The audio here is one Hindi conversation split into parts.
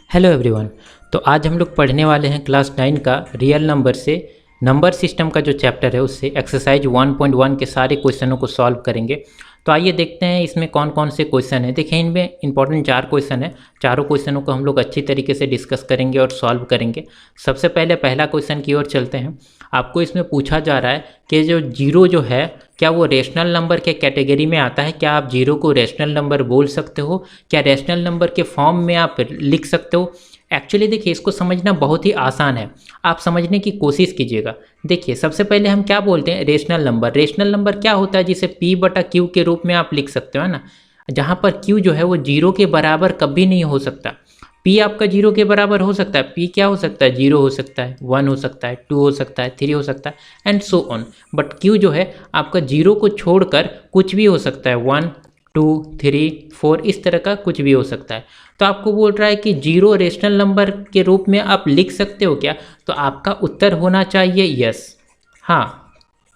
Hello everyone. तो आज हम लोग पढ़ने वाले हैं क्लास 9 का रियल नंबर से नंबर सिस्टम का जो चैप्टर है उससे एक्सरसाइज 1.1 के सारे क्वेश्चनों को सॉल्व करेंगे। तो आइए देखते हैं इसमें कौन कौन से क्वेश्चन हैं। देखिए इनमें इंपॉर्टेंट 4 क्वेश्चन है। चारों क्वेश्चनों को हम लोग अच्छी तरीके से डिस्कस करेंगे और सॉल्व करेंगे। सबसे पहले पहला क्वेश्चन की ओर चलते हैं। आपको इसमें पूछा जा रहा है कि जो जीरो जो है क्या वो रेशनल नंबर के कैटेगरी में आता है। क्या आप जीरो को रेशनल नंबर बोल सकते हो? क्या रेशनल नंबर के फॉर्म में आप लिख सकते हो? एक्चुअली देखिए इसको समझना बहुत ही आसान है, आप समझने की कोशिश कीजिएगा। देखिए सबसे पहले हम क्या बोलते हैं, रेशनल नंबर। रेशनल नंबर क्या होता है जिसे P/Q के रूप में आप लिख सकते हो, है ना। जहाँ पर Q जो है वो जीरो के बराबर कभी नहीं हो सकता। P आपका जीरो के बराबर हो सकता है, P क्या हो सकता है, जीरो हो सकता है, 1 हो सकता है, 2 हो सकता है, 3 हो सकता है and so on. But Q जो है आपका जीरो को छोड़कर कुछ भी हो सकता है, 1 2 3 4 इस तरह का कुछ भी हो सकता है। तो आपको बोल रहा है कि जीरो रेशनल नंबर के रूप में आप लिख सकते हो क्या? तो आपका उत्तर होना चाहिए यस। हाँ,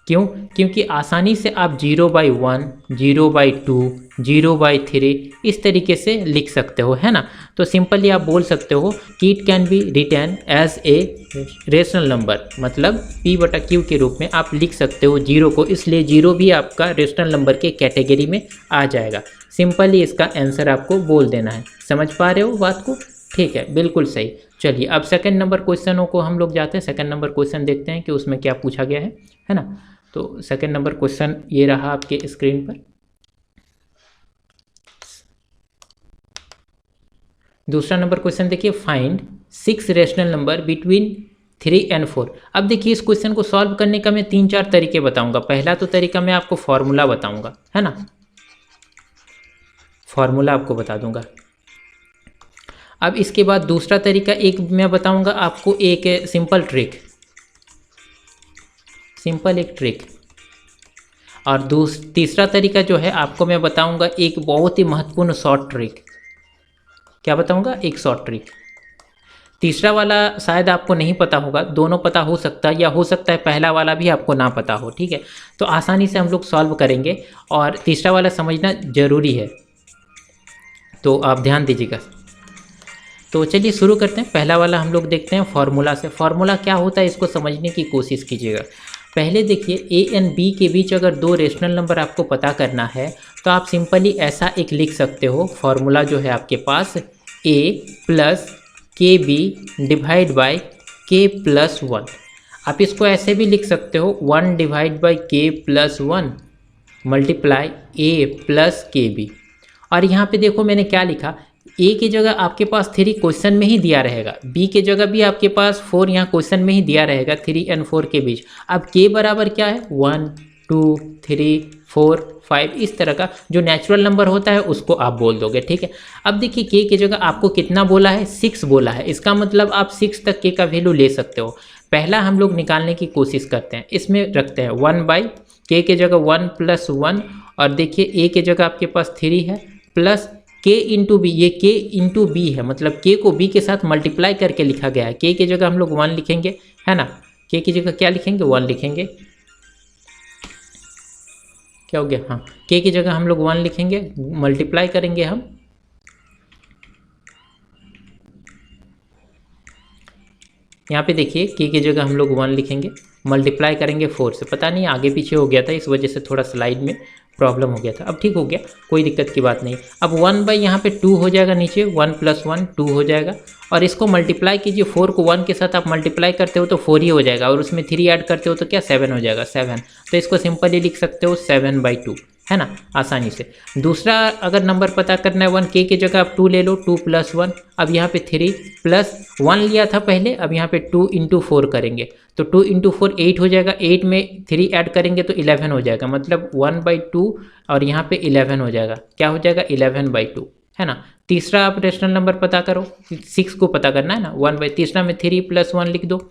क्यों? क्योंकि आसानी से आप 0/1 0/2 0/3 इस तरीके से लिख सकते हो, है ना। तो सिंपली आप बोल सकते हो कि it can be written as a rational number, मतलब P/Q के रूप में आप लिख सकते हो जीरो को, इसलिए जीरो भी आपका रेशनल नंबर के कैटेगरी में आ जाएगा। सिंपली इसका आंसर आपको बोल देना है। समझ पा रहे हो बात को? ठीक है, बिल्कुल सही। चलिए अब सेकंड नंबर क्वेश्चनों को हम लोग जाते हैं। सेकंड नंबर क्वेश्चन देखते हैं कि उसमें क्या पूछा गया है ना। तो सेकंड नंबर क्वेश्चन ये रहा आपके स्क्रीन पर। दूसरा नंबर क्वेश्चन देखिए, find 6 rational number between 3 and 4। अब देखिए इस क्वेश्चन को सॉल्व करने का मैं 3-4 तरीके बताऊंगा। पहला तो तरीका मैं आपको फॉर्मूला बताऊंगा, है ना, फॉर्मूला आपको बता दूंगा। अब इसके बाद दूसरा तरीका एक मैं बताऊंगा आपको, एक सिंपल एक ट्रिक। और तीसरा तरीका जो है आपको मैं बताऊंगा एक बहुत ही महत्वपूर्ण शॉर्ट ट्रिक। क्या बताऊंगा? एक शॉर्ट ट्रिक। तीसरा वाला शायद आपको नहीं पता होगा, दोनों पता हो सकता है या हो सकता है पहला वाला भी आपको ना पता हो, ठीक है। तो आसानी से हम लोग सॉल्व करेंगे और तीसरा वाला समझना ज़रूरी है, तो आप ध्यान दीजिएगा। तो चलिए शुरू करते हैं। पहला वाला हम लोग देखते हैं फॉर्मूला से। फॉर्मूला क्या होता है इसको समझने की कोशिश कीजिएगा। पहले देखिए A and B के बीच अगर दो रेशनल नंबर आपको पता करना है तो आप सिंपली ऐसा एक लिख सकते हो। फॉर्मूला जो है आपके पास A + KB divide by K+1। आप इसको ऐसे भी लिख सकते हो 1/K+1 मल्टीप्लाई A + KB। और यहाँ पे देखो मैंने क्या लिखा, A की जगह आपके पास 3 क्वेश्चन में ही दिया रहेगा, B की जगह भी आपके पास 4 यहाँ क्वेश्चन में ही दिया रहेगा 3 and 4 के बीच। अब K बराबर क्या है, 1 2 3 4 5 इस तरह का जो नेचुरल नंबर होता है उसको आप बोल दोगे, ठीक है। अब देखिए K की जगह आपको कितना बोला है, 6 बोला है। इसका मतलब आप 6 तक K का वैल्यू ले सकते हो। पहला हम लोग निकालने की कोशिश करते हैं, इसमें रखते हैं 1/K की जगह 1 + 1 और देखिए A की जगह आपके पास 3 है प्लस K × B। ये K × B है, मतलब K को B के साथ मल्टीप्लाई करके लिखा गया है। K की जगह हम लोग 1 लिखेंगे, है ना। K की जगह क्या लिखेंगे, 1 लिखेंगे। क्या हो गया, हाँ, K की जगह हम लोग 1 लिखेंगे, मल्टीप्लाई करेंगे हम। यहाँ पे देखिए K की जगह हम लोग 1 लिखेंगे, मल्टीप्लाई करेंगे 4 से। पता नहीं आगे पीछे हो गया था, इस वजह से थोड़ा स्लाइड में प्रॉब्लम हो गया था। अब ठीक हो गया, कोई दिक्कत की बात नहीं। अब 1/ यहाँ पे 2 हो जाएगा, नीचे 1 + 1 2 हो जाएगा। और इसको मल्टीप्लाई कीजिए, 4 को 1 के साथ आप मल्टीप्लाई करते हो तो 4 ही हो जाएगा, और उसमें 3 ऐड करते हो तो क्या 7 हो जाएगा, 7। तो इसको सिंपली लिख सकते हो 7/2, है ना, आसानी से। दूसरा अगर नंबर पता करना है 1K की जगह आप 2 ले लो, 2 + 1। अब यहाँ पे 3 + 1 लिया था पहले, अब यहाँ पे 2 × 4 करेंगे तो 2 × 4 8 हो जाएगा। 8 में 3 ऐड करेंगे तो 11 हो जाएगा, मतलब 1/2 और यहाँ पे 11 हो जाएगा। क्या हो जाएगा, 11/2, है ना। तीसरा आप रेशनल नंबर पता करो, 6 को पता करना है ना, 1/, तीसरा में 3 + 1 लिख दो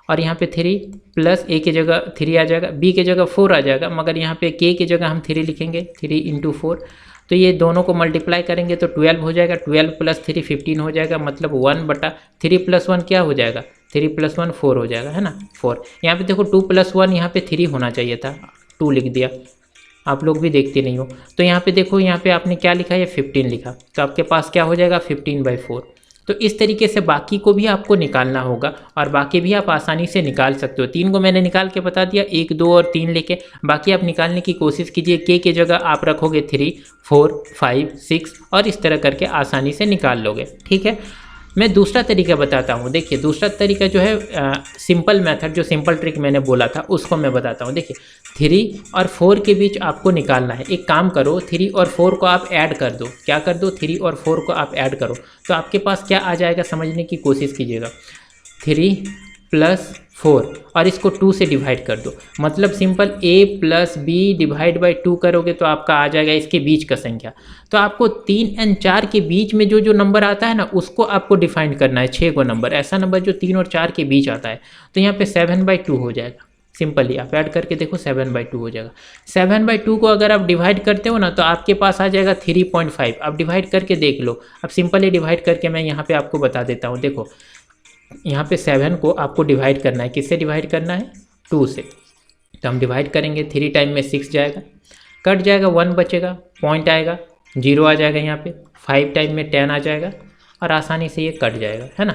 और यहाँ पे 3 प्लस A की जगह 3 आ जाएगा, B की जगह 4 आ जाएगा, मगर यहाँ पे K की जगह हम 3 लिखेंगे, 3 × 4। तो ये दोनों को मल्टीप्लाई करेंगे तो 12 हो जाएगा, 12 + 3 15 हो जाएगा, मतलब 1/3 + 1 क्या हो जाएगा, 3 + 1 4 हो जाएगा, है ना, 4। यहाँ पे देखो 2 + 1 यहाँ पे 3 होना चाहिए था, 2 लिख दिया, आप लोग भी देखते नहीं हो। तो यहाँ पे देखो, यहाँ पे आपने क्या लिखा है, 15 लिखा, तो आपके पास क्या हो जाएगा 15/4। तो इस तरीके से बाकी को भी आपको निकालना होगा और बाकी भी आप आसानी से निकाल सकते हो। 3 को मैंने निकाल के बता दिया, 1, 2 और 3 लेके बाकी आप निकालने की कोशिश कीजिए। के की जगह आप रखोगे 3, 4, 5, 6 और इस तरह करके आसानी से निकाल लोगे। ठीक है, मैं दूसरा तरीका बताता हूँ। देखिए दूसरा तरीका जो है सिंपल मेथड, जो सिंपल ट्रिक मैंने बोला था उसको मैं बताता हूँ। देखिए 3 और 4 के बीच आपको निकालना है। एक काम करो, 3 और 4 को आप ऐड कर दो। क्या कर दो? 3 और 4 को आप ऐड करो तो आपके पास क्या आ जाएगा, समझने की कोशिश कीजिएगा। 3 + 4 और इसको 2 से डिवाइड कर दो। मतलब simple a + b divide by 2 करोगे तो आपका आ जाएगा इसके बीच का संख्या। तो आपको 3 और 4 के बीच में जो जो नंबर आता है ना उसको आपको डिफाइन करना है। 6 को नंबर, ऐसा नंबर जो 3 और 4 के बीच आता है। तो यहाँ पे 7/2 हो जाएगा। सिंपली आप ऐड करके देखो 7/2 हो जाएगा। 7/2 को अगर आप डिवाइड करते हो ना तो आपके पास आ जाएगा 3.5। आप डिवाइड करके देख लो। अब सिंपली डिवाइड करके मैं यहाँ पे आपको बता देता हूँ। देखो यहाँ पे 7 को आपको डिवाइड करना है, किससे डिवाइड करना है? 2 से। तो हम डिवाइड करेंगे, 3 टाइम में 6 जाएगा, कट जाएगा, 1 बचेगा, पॉइंट आएगा, 0 आ जाएगा यहाँ पे, 5 टाइम में 10 आ जाएगा और आसानी से ये कट जाएगा, है ना।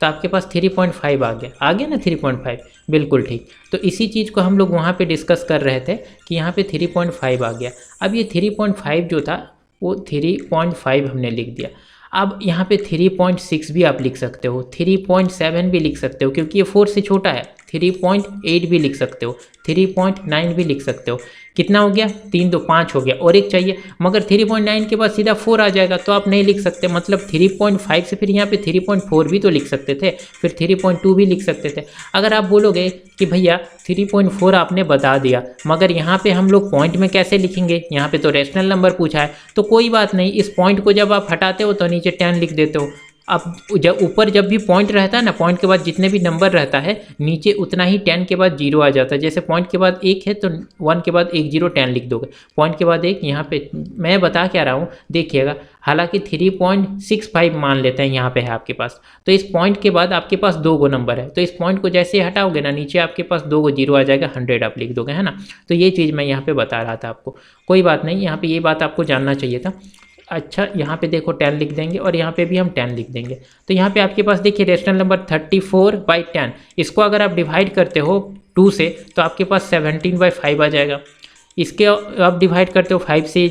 तो आपके पास 3.5 आ गया ना, 3.5 बिल्कुल ठीक। तो इसी चीज़ को हम लोग वहाँ पे डिस्कस कर रहे थे कि यहाँ पे 3.5 आ गया। अब ये 3.5 जो था वो 3.5 हमने लिख दिया। अब यहाँ पे 3.6 भी आप लिख सकते हो, 3.7 भी लिख सकते हो क्योंकि ये 4 से छोटा है। 3.8 भी लिख सकते हो, 3.9 भी लिख सकते हो। कितना हो गया? 3 2 5 हो गया और एक चाहिए, मगर 3.9 के बाद सीधा 4 आ जाएगा तो आप नहीं लिख सकते। मतलब 3.5 से फिर यहाँ पे 3.4 भी तो लिख सकते थे, फिर 3.2 भी लिख सकते थे। अगर आप बोलोगे कि भैया 3.4 आपने बता दिया मगर यहाँ पे हम लोग पॉइंट में कैसे लिखेंगे, यहाँ पे तो रेशनल नंबर पूछा है, तो कोई बात नहीं, इस पॉइंट को जब आप हटाते हो तो नीचे 10 लिख देते हो। अब जब ऊपर जब भी पॉइंट रहता है ना, पॉइंट के बाद जितने भी नंबर रहता है नीचे उतना ही 10 के बाद 0 आ जाता है। जैसे पॉइंट के बाद 1 है तो 1 के बाद 1 0 10 लिख दोगे, पॉइंट के बाद 1। यहाँ पे मैं बता क्या रहा हूँ देखिएगा, हालांकि 3.65 मान लेते हैं यहाँ पे है आपके पास, तो इस पॉइंट के बाद आपके पास 2 गो नंबर है, तो इस पॉइंट को जैसे हटाओगे ना नीचे आपके पास 2 गो 0 आ जाएगा, 100 आप लिख दोगे, है ना। तो ये चीज़ मैं यहाँ पे बता रहा था आपको। कोई बात नहीं, यहाँ पे ये बात आपको जानना चाहिए था। अच्छा यहाँ पे देखो 10 लिख देंगे और यहाँ पे भी हम 10 लिख देंगे। तो यहाँ पे आपके पास देखिए रेशनल नंबर 34/10, इसको अगर आप डिवाइड करते हो 2 से तो आपके पास 17/5 आ जाएगा। इसके आप डिवाइड करते हो 5 से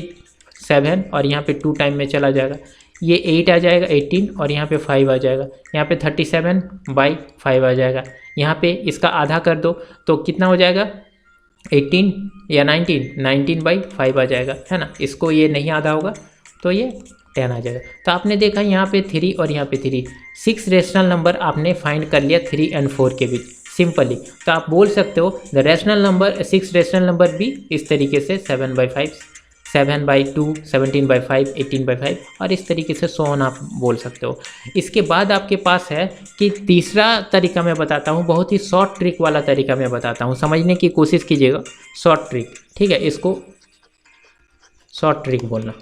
7 और यहाँ पे 2 टाइम में चला जाएगा, ये 8 आ जाएगा 18 और यहाँ पे 5 आ जाएगा, यहाँ पे 37/5 आ जाएगा। यहाँ पे इसका आधा कर दो तो कितना हो जाएगा 18 या 19/5 आ जाएगा, है ना। इसको ये नहीं आधा होगा तो ये 10 आ जाएगा। तो आपने देखा यहाँ पे 3 और यहाँ पे 3, 6 रेशनल नंबर आपने फाइंड कर लिया 3 और 4 के बीच सिंपली। तो आप बोल सकते हो the rational number 6 rational number भी इस तरीके से 7/5, 7/2, 17/5, 18/5 और इस तरीके से सो ऑन आप बोल सकते हो। इसके बाद आपके पास है कि तीसरा तरीका मैं बताता हूँ, बहुत ही शॉर्ट ट्रिक वाला तरीका मैं बताता हूँ, समझने की कोशिश कीजिएगा। शॉर्ट ट्रिक, ठीक है, इसको शॉर्ट ट्रिक बोलना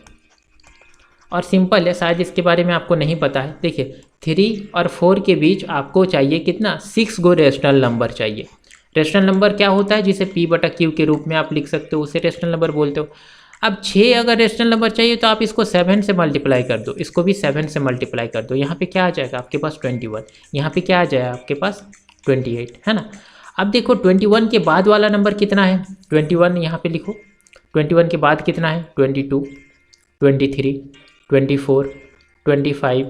और सिंपल है, शायद इसके बारे में आपको नहीं पता है। देखिए 3 और 4 के बीच आपको चाहिए कितना, 6 गो रेशनल नंबर चाहिए। रेशनल नंबर क्या होता है, जिसे P/Q के रूप में आप लिख सकते हो, उसे रेशनल नंबर बोलते हो। अब 6 अगर रेशनल नंबर चाहिए तो आप इसको 7 से मल्टीप्लाई कर दो, इसको भी 7 से मल्टीप्लाई कर दो। यहाँ पे क्या आ जाएगा आपके पास 21, यहाँ पे क्या आ जाएगा आपके पास 28, है ना। अब देखो 21 के बाद वाला नंबर कितना है, 21 यहाँ पे लिखो। 21 के बाद कितना है 22, 23, 24, 25,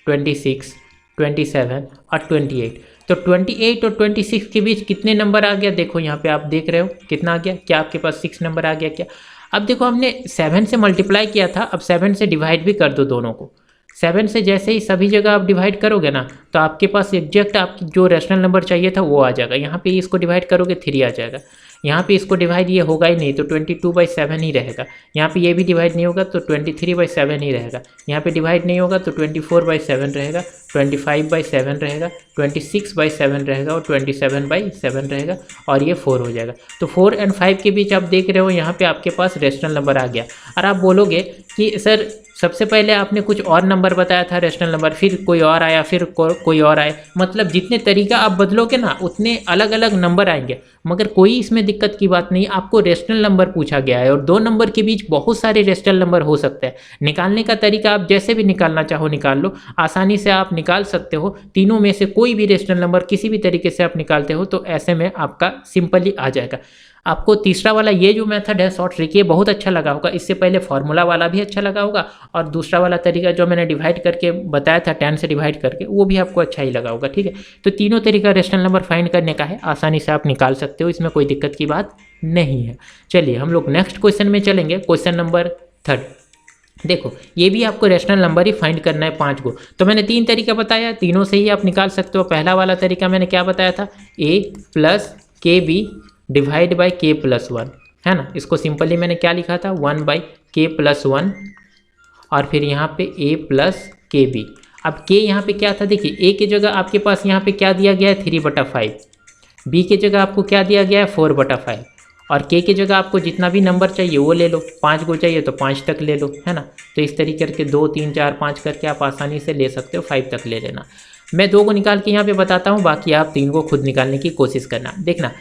26, 27 और 28। तो 28 और 26 के बीच कितने नंबर आ गया, देखो यहाँ पे आप देख रहे हो कितना आ गया, क्या आपके पास 6 नंबर आ गया क्या। अब देखो हमने 7 से मल्टीप्लाई किया था, अब 7 से डिवाइड भी कर दो दोनों को। 7 से जैसे ही सभी जगह आप डिवाइड करोगे ना तो आपके पास एग्जैक्ट आपकी जो रेशनल नंबर चाहिए था वो आ जाएगा। यहाँ पे इसको डिवाइड करोगे 3 आ जाएगा, यहाँ पे इसको डिवाइड ये होगा ही नहीं तो 22/7 ही रहेगा। यहाँ पे ये भी डिवाइड नहीं होगा तो 23/7 ही रहेगा। यहाँ पे डिवाइड नहीं होगा तो 24/7 रहेगा, 25/7 रहेगा, 26/7 रहेगा और 27/7 रहेगा और ये 4 हो जाएगा। तो 4 और 5 के बीच आप देख रहे हो यहाँ पे आपके पास रेशनल नंबर आ गया। और आप बोलोगे कि सर सबसे पहले आपने कुछ और नंबर बताया था रेशनल नंबर, फिर कोई और आया, फिर कोई और आया, मतलब जितने तरीका आप बदलोगे ना उतने अलग अलग नंबर आएंगे। मगर कोई इसमें दिक्कत की बात नहीं, आपको रेशनल नंबर पूछा गया है और दो नंबर के बीच बहुत सारे रेशनल नंबर हो सकते हैं। निकालने का तरीका आप जैसे भी निकालना चाहो निकाल लो, आसानी से आप निकाल सकते हो। तीनों में से कोई भी रेशनल नंबर किसी भी तरीके से आप निकालते हो तो ऐसे में आपका सिंपली आ जाएगा। आपको तीसरा वाला ये जो मेथड है शॉर्ट ट्रिक, ये बहुत अच्छा लगा होगा। इससे पहले फार्मूला वाला भी अच्छा लगा होगा और दूसरा वाला तरीका जो मैंने डिवाइड करके बताया था 10 से डिवाइड करके, वो भी आपको अच्छा ही लगा होगा। ठीक है, तो तीनों तरीका रेशनल नंबर फाइंड करने का है, आसानी से आप निकाल सकते हो, इसमें कोई दिक्कत की बात नहीं है। चलिए हम लोग नेक्स्ट क्वेश्चन में चलेंगे, क्वेश्चन नंबर 3। देखो ये भी आपको रेशनल नंबर ही फाइंड करना है 5 को। तो मैंने 3 तरीका बताया, तीनों से ही आप निकाल सकते हो। पहला वाला तरीका मैंने क्या बताया था, a प्लस के बी डिवाइड बाई के प्लस 1, है ना। इसको सिंपली मैंने क्या लिखा था, 1 बाई के प्लस 1 और फिर यहाँ पे a प्लस के बी। अब k यहाँ पे क्या था, देखिए a की जगह आपके पास यहाँ पे क्या दिया गया है 3/5, b की जगह आपको क्या दिया गया है 4/5 और k की जगह आपको जितना भी नंबर चाहिए वो ले लो। 5 को चाहिए तो 5 तक ले लो, है ना। तो इस तरीके करके 2 3 4 5 करके आप आसानी से ले सकते हो, 5 तक ले लेना। मैं 2 को निकाल के यहाँ पे बताता हूँ, बाकी आप 3 को खुद निकालने की कोशिश करना। देखना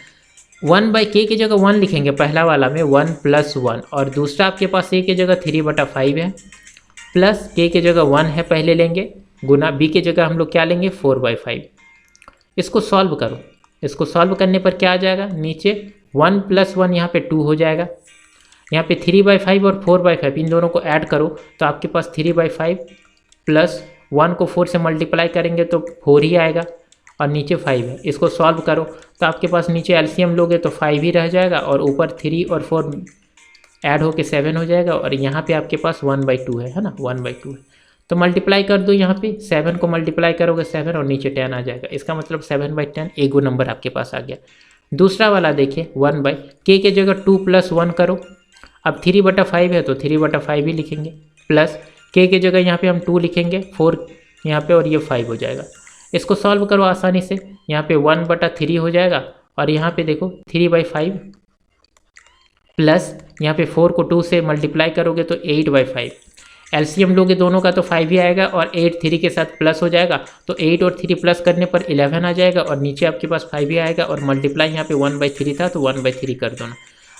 1 बाई के की जगह 1 लिखेंगे पहला वाला में, 1 प्लस 1 और दूसरा आपके पास a की जगह 3/5 है प्लस k की जगह 1 है पहले लेंगे, गुना b की जगह हम लोग क्या लेंगे 4/5। इसको सॉल्व करो, इसको सॉल्व करने पर क्या आ जाएगा, नीचे 1 प्लस 1 यहाँ पे 2 हो जाएगा, यहाँ पे 3/5 और 4/5 इन दोनों को ऐड करो तो आपके पास 3/5 प्लस 1 को 4 से मल्टीप्लाई करेंगे तो 4 ही आएगा और नीचे 5 है। इसको सॉल्व करो तो आपके पास नीचे एलसीएम लोगे तो 5 ही रह जाएगा और ऊपर 3 और 4 ऐड होके 7 हो जाएगा और यहाँ पे आपके पास 1/2 है ना, 1/2 है। तो मल्टीप्लाई कर दो, यहाँ पे 7 को मल्टीप्लाई करोगे 7 और नीचे 10 आ जाएगा। इसका मतलब 7/10 एक नंबर आपके पास आ गया। दूसरा वाला देखिए 1 बाई के की जगह 2 प्लस 1 करो, अब 3/5 है तो 3/5 ही लिखेंगे, प्लस के की जगह यहाँ पे हम 2 लिखेंगे, 4 यहाँ पे और ये 5 हो जाएगा। इसको सॉल्व करो आसानी से, यहाँ पे 1/3 हो जाएगा और यहाँ पे देखो 3/5 प्लस यहाँ पे 4 को 2 से मल्टीप्लाई करोगे तो 8/5। एलसीएम लोगे दोनों का तो 5 ही आएगा और 8 3 के साथ प्लस हो जाएगा तो 8 और 3 प्लस करने पर 11 आ जाएगा और नीचे आपके पास 5 ही आएगा और मल्टीप्लाई यहाँ पे 1/3 था तो 1/3 कर दो ना।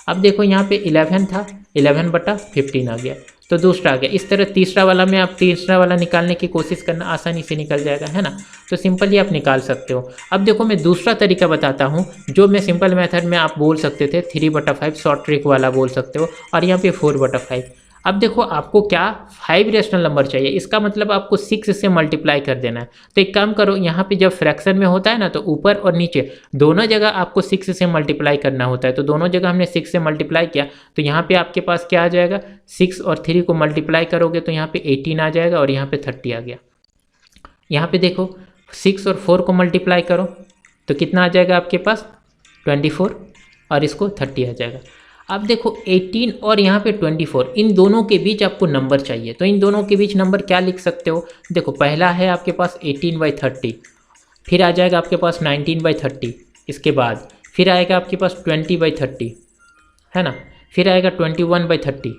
अब देखो यहाँ पे 11 था, 11/15 आ गया तो दूसरा आ गया। इस तरह तीसरा वाला में आप तीसरा वाला निकालने की कोशिश करना, आसानी से निकल जाएगा, है ना। तो सिंपली आप निकाल सकते हो। अब देखो मैं दूसरा तरीका बताता हूँ जो मैं सिंपल मेथड में आप बोल सकते थे 3/5 शॉर्ट ट्रिक वाला बोल सकते हो और यहाँ पे 4/5। अब देखो आपको क्या 5 रेशनल नंबर चाहिए, इसका मतलब आपको 6 से मल्टीप्लाई कर देना है। तो एक काम करो, यहाँ पे जब फ्रैक्शन में होता है ना तो ऊपर और नीचे दोनों जगह आपको 6 से मल्टीप्लाई करना होता है। तो दोनों जगह हमने 6 से मल्टीप्लाई किया तो यहाँ पे आपके पास क्या आ जाएगा, 6 और 3 को मल्टीप्लाई करोगे तो यहाँ पे 18 आ जाएगा और यहाँ पे 30 आ गया। यहाँ पे देखो 6 और 4 को मल्टीप्लाई करो तो कितना आ जाएगा आपके पास 24 और इसको 30 आ जाएगा। अब देखो 18 और यहाँ पे 24 इन दोनों के बीच आपको नंबर चाहिए, तो इन दोनों के बीच नंबर क्या लिख सकते हो, देखो पहला है आपके पास 18/30, फिर आ जाएगा आपके पास 19/30, इसके बाद फिर आएगा आपके पास 20/30, है ना, फिर आएगा 21/30,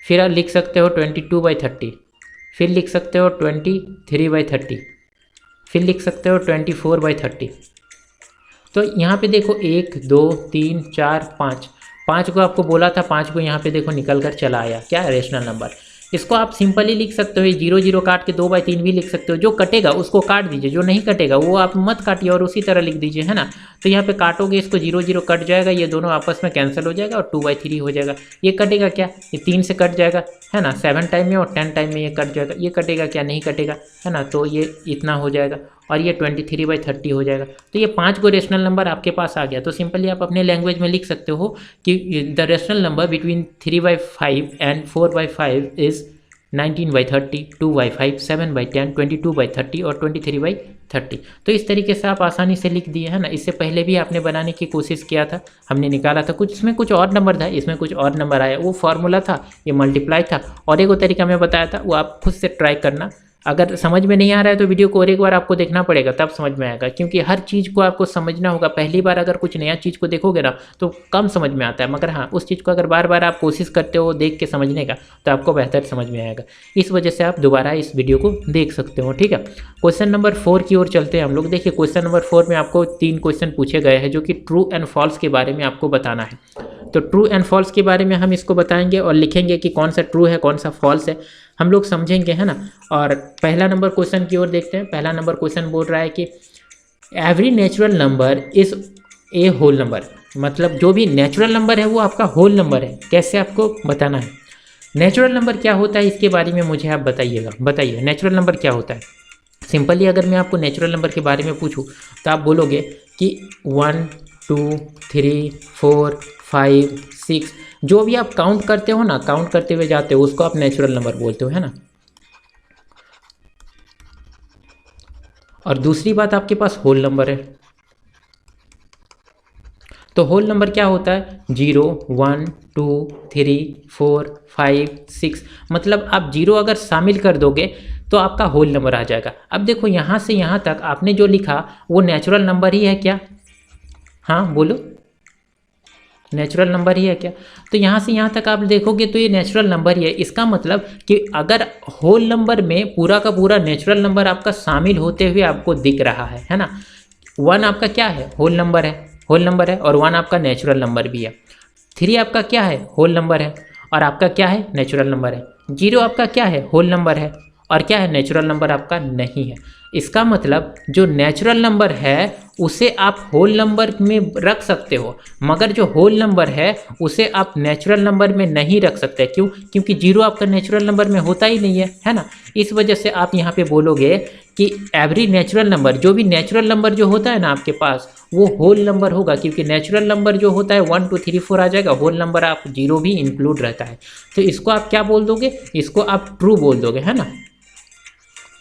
फिर आप लिख सकते हो 22/30, फिर लिख सकते हो 23/30, फिर लिख सकते हो 24/30। तो यहाँ पे देखो 1 2 3 4 5 को आपको बोला था, 5 को यहाँ पे देखो निकल कर चला आया, क्या है रेशनल नंबर। इसको आप सिंपली लिख सकते हो, 0 काट के 2/3 भी लिख सकते हो। जो कटेगा उसको काट दीजिए, जो नहीं कटेगा वो आप मत काटिए और उसी तरह लिख दीजिए, है ना। तो यहाँ पे काटोगे इसको 0 कट जाएगा, ये दोनों आपस में कैंसिल हो जाएगा और 2/3 हो जाएगा। ये कटेगा क्या, ये 3 से कट जाएगा, है ना, 7 टाइम में और 10 टाइम में ये कट जाएगा। ये कटेगा क्या, नहीं कटेगा, है ना, तो ये इतना हो जाएगा और ये 23/30 हो जाएगा। तो ये 5 को रेशनल नंबर आपके पास आ गया। तो सिंपली आप अपने लैंग्वेज में लिख सकते हो कि the rational number between 3/5 and 4/5 is 19/30, 2/5, 7/10, 22/30 और 23/30। तो इस तरीके से आप आसानी से लिख दिए, है ना। इससे पहले भी आपने बनाने की कोशिश किया था, हमने निकाला था, कुछ इसमें कुछ और नंबर था, इसमें कुछ और नंबर आया, वो फार्मूला था, ये मल्टीप्लाई था। और एक तरीका मैं बताया था वो आप खुद से ट्राई करना, अगर समझ में नहीं आ रहा है तो वीडियो को और एक बार आपको देखना पड़ेगा, तब समझ में आएगा, क्योंकि हर चीज़ को आपको समझना होगा। पहली बार अगर कुछ नया चीज़ को देखोगे ना तो कम समझ में आता है, मगर हाँ उस चीज़ को अगर बार बार आप कोशिश करते हो देख के समझने का तो आपको बेहतर समझ में आएगा। इस वजह से आप दोबारा इस वीडियो को देख सकते हो, ठीक है। क्वेश्चन नंबर 4 की ओर चलते हैं हम लोग। देखिए क्वेश्चन नंबर 4 में आपको 3 क्वेश्चन पूछे गए हैं जो कि ट्रू एंड फॉल्स के बारे में आपको बताना है। तो ट्रू एंड फॉल्स के बारे में हम इसको बताएंगे और लिखेंगे कि कौन सा ट्रू है कौन सा फॉल्स है, हम लोग समझेंगे, है ना। और पहला नंबर क्वेश्चन की ओर देखते हैं। पहला नंबर क्वेश्चन बोल रहा है कि every natural number is a whole number, मतलब जो भी नेचुरल नंबर है वो आपका होल नंबर है। कैसे आपको बताना है। नेचुरल नंबर क्या होता है इसके बारे में मुझे आप बताइएगा, बताइए नेचुरल नंबर क्या होता है। सिंपली अगर मैं आपको नेचुरल नंबर के बारे में पूछूं तो आप बोलोगे कि 1 2 3 4 5 6, जो भी आप काउंट करते हो ना, काउंट करते हुए जाते हो उसको आप नेचुरल नंबर बोलते हो, है ना। और दूसरी बात आपके पास होल नंबर है। तो होल नंबर क्या होता है 0 1 2 3 4 5 6, मतलब आप 0 अगर शामिल कर दोगे तो आपका होल नंबर आ जाएगा। अब देखो यहाँ से यहाँ तक आपने जो लिखा वो नेचुरल नंबर ही है क्या? हाँ बोलो, नेचुरल नंबर ही है क्या? तो यहाँ से यहाँ तक आप देखोगे तो ये नेचुरल नंबर ही है। इसका मतलब कि अगर होल नंबर में पूरा का पूरा नेचुरल नंबर आपका शामिल होते हुए आपको दिख रहा है ना। 1 आपका क्या है? होल नंबर है, होल नंबर है, और 1 आपका नेचुरल नंबर भी है। 3 आपका क्या है? होल नंबर है, और आपका क्या है? नेचुरल नंबर है। 0 आपका क्या है? होल नंबर है, और क्या है? नेचुरल नंबर आपका नहीं है। इसका मतलब जो नेचुरल नंबर है उसे आप होल नंबर में रख सकते हो, मगर जो होल नंबर है उसे आप नेचुरल नंबर में नहीं रख सकते। क्यों? क्योंकि 0 आपका नेचुरल नंबर में होता ही नहीं है ना। इस वजह से आप यहाँ पे बोलोगे कि एवरी नेचुरल नंबर, जो भी नेचुरल नंबर जो होता है ना आपके पास वो होल नंबर होगा, क्योंकि नेचुरल नंबर जो होता है 1 2 3 4 आ जाएगा, होल नंबर आप 0 भी इंक्लूड रहता है। तो इसको आप क्या बोल दोगे? इसको आप ट्रू बोल दोगे, है ना।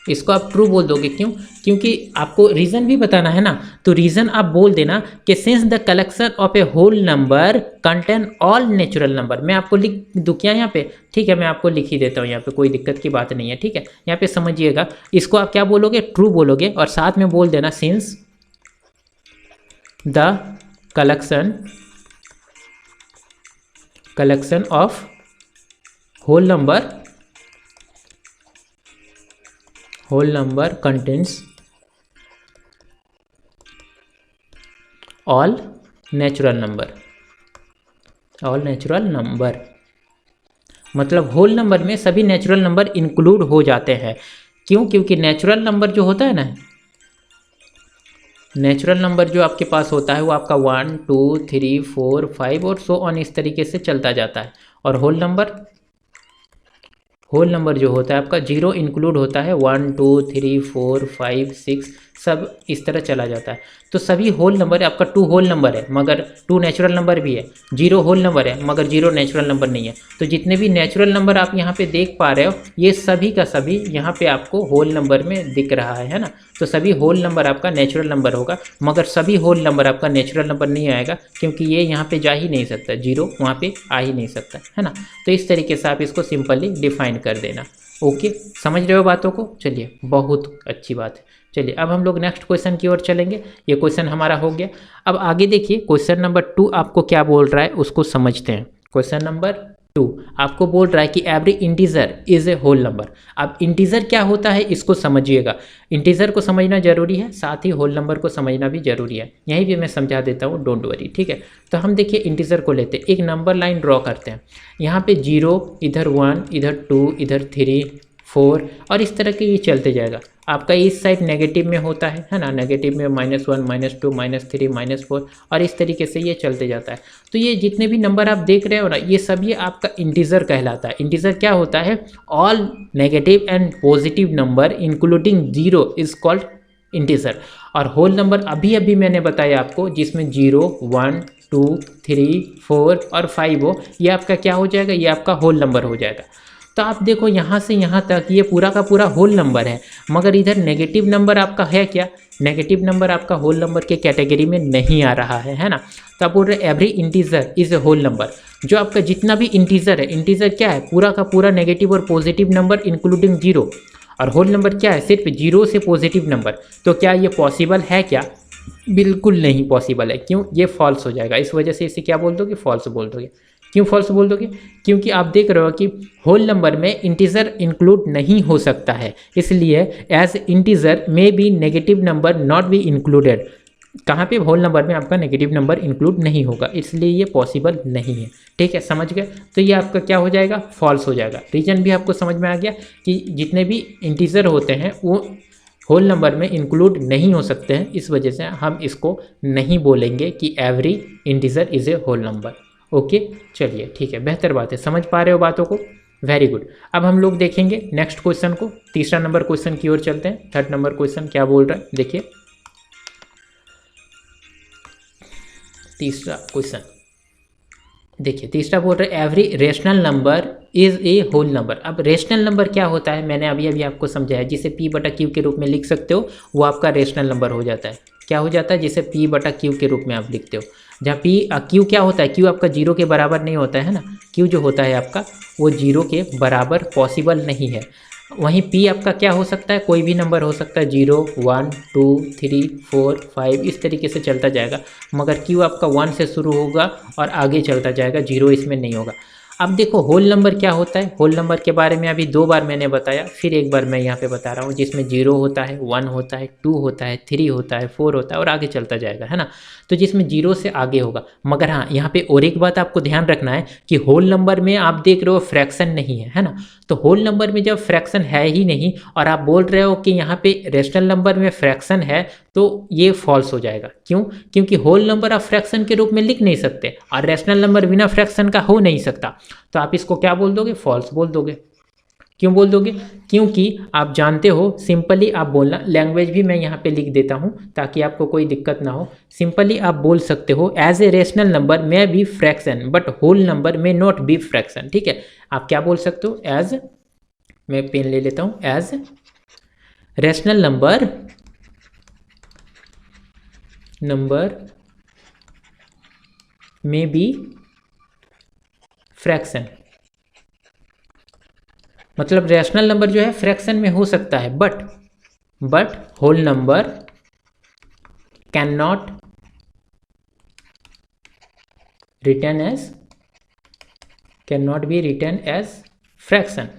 इसको आप ट्रू बोल दोगे। क्यों? क्योंकि आपको रीज़न भी बताना है ना। तो रीज़न आप बोल देना कि since the collection of a whole number contain all natural number. मैं आपको लिख दूँ क्या यहाँ पे? ठीक है, मैं आपको लिख ही देता हूँ यहाँ पे, कोई दिक्कत की बात नहीं है, ठीक है। यहाँ पे समझिएगा, इसको आप क्या बोलोगे? ट्रू बोलोगे, और साथ में बोल देना since the collection of whole number contains all natural number, मतलब होल नंबर में सभी नेचुरल नंबर इंक्लूड हो जाते हैं। क्यों? क्योंकि नेचुरल नंबर जो होता है ना, नेचुरल नंबर जो आपके पास होता है वो आपका 1 2 3 4 5 और सो ऑन इस तरीके से चलता जाता है। और होल नंबर जो होता है आपका 0 इंक्लूड होता है, 1 2 3 4 5 6 सब इस तरह चला जाता है। तो सभी होल नंबर, आपका 2 होल नंबर है मगर 2 नेचुरल नंबर भी है, 0 होल नंबर है मगर 0 नेचुरल नंबर नहीं है। तो जितने भी नेचुरल नंबर आप यहाँ पे देख पा रहे हो ये सभी का सभी यहाँ पे आपको होल नंबर में दिख रहा है ना। तो सभी होल नंबर आपका नेचुरल नंबर होगा, मगर सभी होल नंबर आपका नेचुरल नंबर नहीं आएगा, क्योंकि ये यहाँ पे जा ही नहीं सकता, 0 वहाँ पे आ ही नहीं सकता, है ना। तो इस तरीके से आप इसको सिंपली डिफाइन कर देना। ओके, समझ रहे हो बातों को? चलिए, बहुत अच्छी बात है। चलिए अब हम लोग नेक्स्ट क्वेश्चन की ओर चलेंगे। ये क्वेश्चन हमारा हो गया। अब आगे देखिए क्वेश्चन नंबर 2 आपको क्या बोल रहा है उसको समझते हैं। क्वेश्चन नंबर 2 आपको बोल रहा है कि every integer is a whole number. अब इंटीजर क्या होता है इसको समझिएगा। इंटीजर को समझना जरूरी है, साथ ही होल नंबर को समझना भी जरूरी है। यहीं भी मैं समझा देता हूँ, डोंट वरी, ठीक है। तो हम देखिए इंटीजर को लेते हैं, एक नंबर लाइन ड्रॉ करते हैं। यहाँ पे 0, इधर 1, इधर 2, इधर 3 4 और इस तरह के ये चलते जाएगा। आपका इस साइड नेगेटिव में होता है ना, नेगेटिव में -1 -2 -3 -4 और इस तरीके से ये चलते जाता है। तो ये जितने भी नंबर आप देख रहे हो ना, ये सब ये आपका इंटीजर कहलाता है। इंटीजर क्या होता है? All negative and positive number including 0 is called integer. और होल नंबर अभी मैंने बताया आपको, जिसमें 0 1 2 3 4 और 5 हो, ये आपका क्या हो जाएगा? ये आपका होल नंबर हो जाएगा। तो आप देखो यहाँ से यहाँ तक ये पूरा का पूरा होल नंबर है, मगर इधर नेगेटिव नंबर आपका है क्या? नेगेटिव नंबर आपका होल नंबर के कैटेगरी में नहीं आ रहा है ना। तो आप बोल रहे every integer is a whole number. जो आपका जितना भी इंटीजर है, इंटीजर क्या है? पूरा का पूरा नेगेटिव और पॉजिटिव नंबर इंक्लूडिंग 0। और होल नंबर क्या है, सिर्फ 0 से पॉजिटिव नंबर। तो क्या ये पॉसिबल है क्या? बिल्कुल नहीं पॉसिबल है। क्यों? ये फॉल्स हो जाएगा। इस वजह से इसे क्या बोल दोगे? फॉल्स बोल दोगे। क्यों फॉल्स बोल दोगे? क्योंकि आप देख रहे हो कि होल नंबर में इंटीजर इंक्लूड नहीं हो सकता है, इसलिए एज इंटीजर में be negative number not be included. कहाँ पे? होल नंबर में आपका नेगेटिव नंबर इंक्लूड नहीं होगा, इसलिए ये पॉसिबल नहीं है। ठीक है, समझ गए? तो ये आपका क्या हो जाएगा? फॉल्स हो जाएगा। रीजन भी आपको समझ में आ गया कि जितने भी इंटीजर होते हैं वो होल नंबर में इंक्लूड नहीं हो सकते हैं, इस वजह से हम इसको नहीं बोलेंगे कि every integer is a whole number. Okay, चलिए ठीक है, बेहतर बात है, समझ पा रहे हो बातों को, वेरी गुड। अब हम लोग देखेंगे नेक्स्ट क्वेश्चन को, तीसरा नंबर क्वेश्चन की ओर चलते हैं। थर्ड नंबर क्वेश्चन क्या बोल रहा है, देखिए तीसरा क्वेश्चन। देखिए तीसरा बोल रहा है every rational number is a whole number. अब रेशनल नंबर क्या होता है, मैंने अभी अभी आपको समझाया। जिसे P बटा Q के रूप में लिख सकते हो वो आपका रेशनल नंबर हो जाता है। क्या हो जाता है? जिसे P बटा Q के रूप में आप लिखते हो, जहाँ Q क्या होता है? Q आपका 0 के बराबर नहीं होता है ना। Q जो होता है आपका वो 0 के बराबर पॉसिबल नहीं है। वहीं P आपका क्या हो सकता है? कोई भी नंबर हो सकता है, 0 1 2 3 4 5 इस तरीके से चलता जाएगा, मगर Q आपका 1 से शुरू होगा और आगे चलता जाएगा, 0 इसमें नहीं होगा। अब देखो होल नंबर क्या होता है। होल नंबर के बारे में अभी 2 बार मैंने बताया, फिर एक बार मैं यहाँ पे बता रहा हूँ, जिसमें 0 होता है, 1 होता है, 2 होता है, 3 होता है, 4 होता है और आगे चलता जाएगा, है ना। तो जिसमें 0 से आगे होगा। मगर हाँ, यहाँ पे और एक बात आपको ध्यान रखना है कि होल नंबर में आप देख रहे हो फ्रैक्शन नहीं है, है ना। तो होल नंबर में जब फ्रैक्शन है ही नहीं और आप बोल रहे हो कि यहाँ पे रेशनल नंबर में फ्रैक्शन है, तो ये फॉल्स हो जाएगा। क्यों? क्योंकि होल नंबर आप फ्रैक्शन के रूप में लिख नहीं सकते और रेशनल नंबर बिना फ्रैक्शन का हो नहीं सकता। तो आप इसको क्या बोल दोगे? फॉल्स बोल दोगे। क्यों बोल दोगे? क्योंकि आप जानते हो, सिंपली आप बोलना, लैंग्वेज भी मैं यहाँ पे लिख देता हूँ ताकि आपको कोई दिक्कत ना हो। सिंपली आप बोल सकते हो एज ए रेशनल नंबर में be fraction but whole number में नॉट बी फ्रैक्शन। ठीक है, आप क्या बोल सकते हो? एज, मैं पेन ले लेता हूँ, एज रेशनल नंबर में बी फ्रैक्शन। मतलब रैशनल नंबर जो है फ्रैक्शन में हो सकता है, but whole number can not be written as fraction.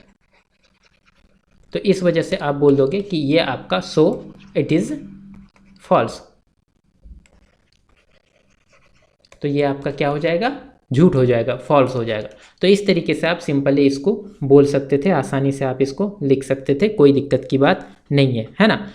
तो इस वजह से आप बोल दोगे कि ये आपका सो इट इज फॉल्स। तो ये आपका क्या हो जाएगा? झूठ हो जाएगा, फॉल्स हो जाएगा। तो इस तरीके से आप सिंपली इसको बोल सकते थे, आसानी से आप इसको लिख सकते थे, कोई दिक्कत की बात नहीं है, है ना।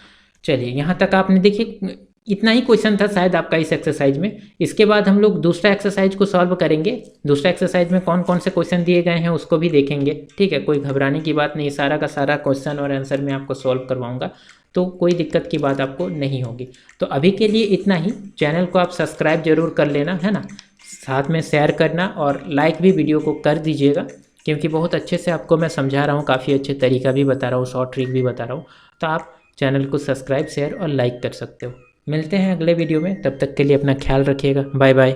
चलिए यहाँ तक आपने देखिए, इतना ही क्वेश्चन था शायद आपका इस एक्सरसाइज में। इसके बाद हम लोग दूसरा एक्सरसाइज को सॉल्व करेंगे। दूसरा एक्सरसाइज में कौन कौन से क्वेश्चन दिए गए हैं उसको भी देखेंगे। ठीक है, कोई घबराने की बात नहीं, सारा का सारा क्वेश्चन और आंसर मैं आपको सॉल्व करवाऊंगा, तो कोई दिक्कत की बात आपको नहीं होगी। तो अभी के लिए इतना ही। चैनल को आप सब्सक्राइब जरूर कर लेना, है ना। साथ में शेयर करना और लाइक भी वीडियो को कर दीजिएगा, क्योंकि बहुत अच्छे से आपको मैं समझा रहा हूँ, काफ़ी अच्छे तरीका भी बता रहा हूँ, शॉर्ट ट्रिक भी बता रहा हूँ। तो आप चैनल को सब्सक्राइब, शेयर और लाइक कर सकते हो। मिलते हैं अगले वीडियो में, तब तक के लिए अपना ख्याल रखिएगा। Bye bye.